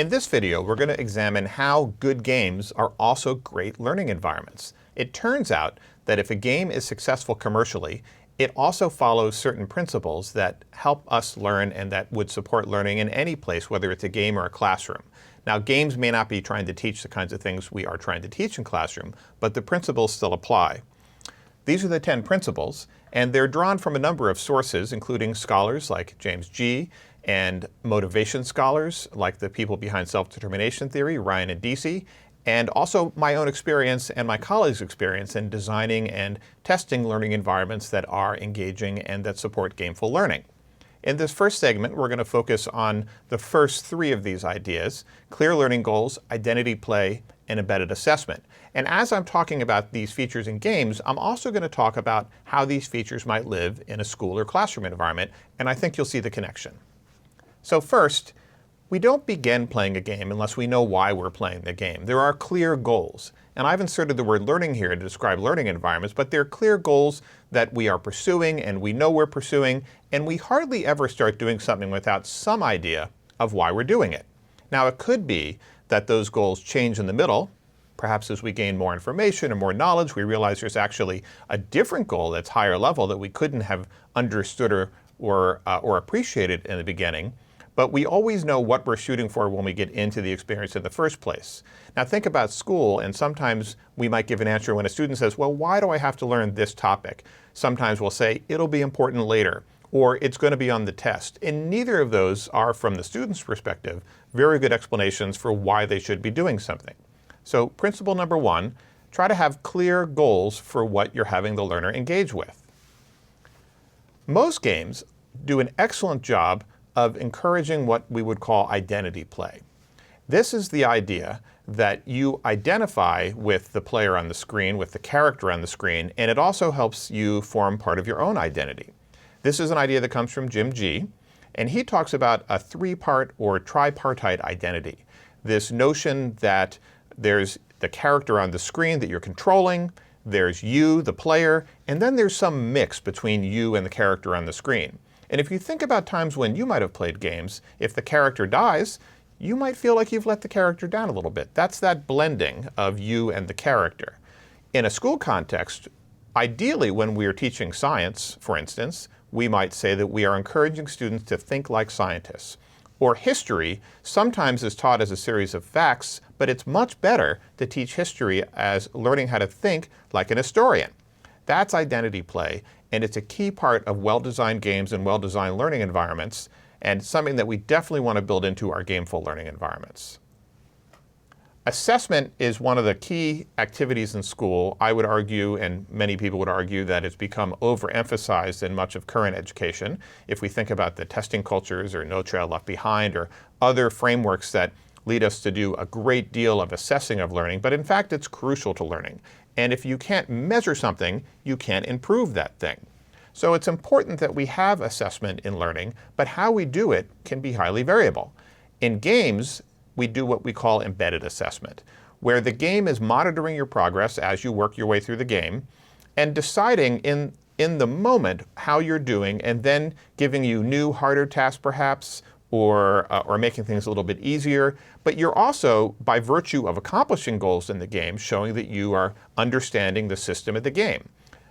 In this video, we're going to examine how good games are also great learning environments. It turns out that if a game is successful commercially, it also follows certain principles that help us learn and that would support learning in any place, whether it's a game or a classroom. Now, games may not be trying to teach the kinds of things we are trying to teach in classroom, but the principles still apply. These are the 10 principles, and they're drawn from a number of sources, including scholars like James G. and motivation scholars like the people behind self-determination theory, Ryan and Deasy, and also my own experience and my colleagues' experience in designing and testing learning environments that are engaging and that support gameful learning. In this first segment, we're going to focus on the first 3 of these ideas: clear learning goals, identity play, and embedded assessment. And as I'm talking about these features in games, I'm also going to talk about how these features might live in a school or classroom environment, and I think you'll see the connection. So first, we don't begin playing a game unless we know why we're playing the game. There are clear goals. And I've inserted the word learning here to describe learning environments, but they're clear goals that we are pursuing and we know we're pursuing, and we hardly ever start doing something without some idea of why we're doing it. Now, it could be that those goals change in the middle. Perhaps as we gain more information or more knowledge, we realize there's actually a different goal that's higher level that we couldn't have understood or appreciated in the beginning. But we always know what we're shooting for when we get into the experience in the first place. Now think about school, and sometimes we might give an answer when a student says, well, why do I have to learn this topic? Sometimes we'll say, it'll be important later, or it's going to be on the test. And neither of those are, from the student's perspective, very good explanations for why they should be doing something. So principle number 1, try to have clear goals for what you're having the learner engage with. Most games do an excellent job of encouraging what we would call identity play. This is the idea that you identify with the player on the screen, with the character on the screen, and it also helps you form part of your own identity. This is an idea that comes from Jim G., and he talks about a 3-part or tripartite identity. This notion that there's the character on the screen that you're controlling, there's you, the player, and then there's some mix between you and the character on the screen. And if you think about times when you might have played games, if the character dies, you might feel like you've let the character down a little bit. That's that blending of you and the character. In a school context, ideally when we are teaching science, for instance, we might say that we are encouraging students to think like scientists. Or history sometimes is taught as a series of facts, but it's much better to teach history as learning how to think like an historian. That's identity play, and it's a key part of well-designed games and well-designed learning environments, and something that we definitely want to build into our gameful learning environments. Assessment is one of the key activities in school. I would argue, and many people would argue, that it's become overemphasized in much of current education. If we think about the testing cultures or No Child Left Behind or other frameworks that lead us to do a great deal of assessing of learning, but in fact it's crucial to learning. And if you can't measure something, you can't improve that thing. So it's important that we have assessment in learning, but how we do it can be highly variable. In games, we do what we call embedded assessment, where the game is monitoring your progress as you work your way through the game and deciding in the moment how you're doing, and then giving you new, harder tasks perhaps, or making things a little bit easier. But you're also, by virtue of accomplishing goals in the game, showing that you are understanding the system of the game.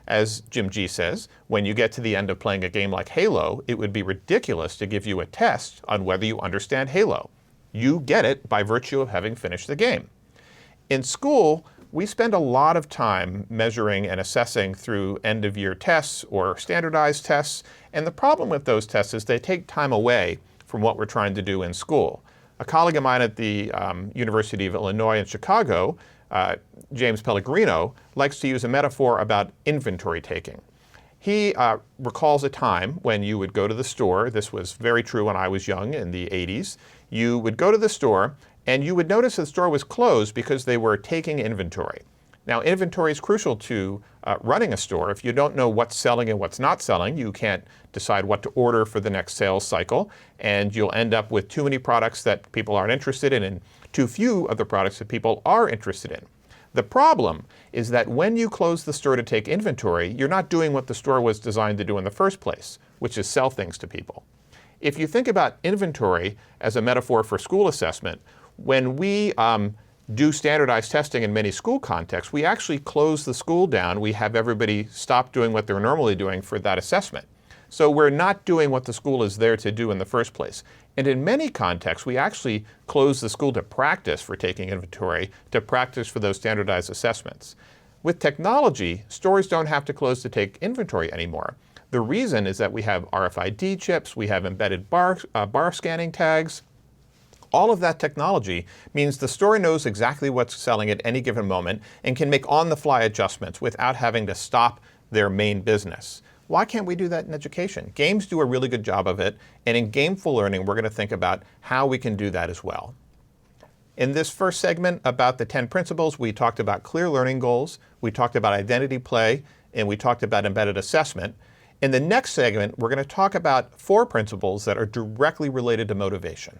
As Jim G. says, when you get to the end of playing a game like Halo, it would be ridiculous to give you a test on whether you understand Halo. You get it by virtue of having finished the game. In school, we spend a lot of time measuring and assessing through end-of-year tests or standardized tests, and the problem with those tests is they take time away from what we're trying to do in school. A colleague of mine at the University of Illinois in Chicago, James Pellegrino, likes to use a metaphor about inventory taking. He recalls a time when you would go to the store. This was very true when I was young in the 80s. You would go to the store and you would notice the store was closed because they were taking inventory. Now, inventory is crucial to running a store. If you don't know what's selling and what's not selling, you can't decide what to order for the next sales cycle, and you'll end up with too many products that people aren't interested in and too few of the products that people are interested in. The problem is that when you close the store to take inventory, you're not doing what the store was designed to do in the first place, which is sell things to people. If you think about inventory as a metaphor for school assessment, When we do standardized testing in many school contexts, we actually close the school down. We have everybody stop doing what they're normally doing for that assessment. So we're not doing what the school is there to do in the first place. And in many contexts, we actually close the school to practice for taking inventory, to practice for those standardized assessments. With technology, stores don't have to close to take inventory anymore. The reason is that we have RFID chips, we have embedded bar scanning tags. All of that technology means the store knows exactly what's selling at any given moment and can make on-the-fly adjustments without having to stop their main business. Why can't we do that in education? Games do a really good job of it, and in gameful learning, we're going to think about how we can do that as well. In this first segment about the 10 principles, we talked about clear learning goals, we talked about identity play, and we talked about embedded assessment. In the next segment, we're going to talk about 4 principles that are directly related to motivation.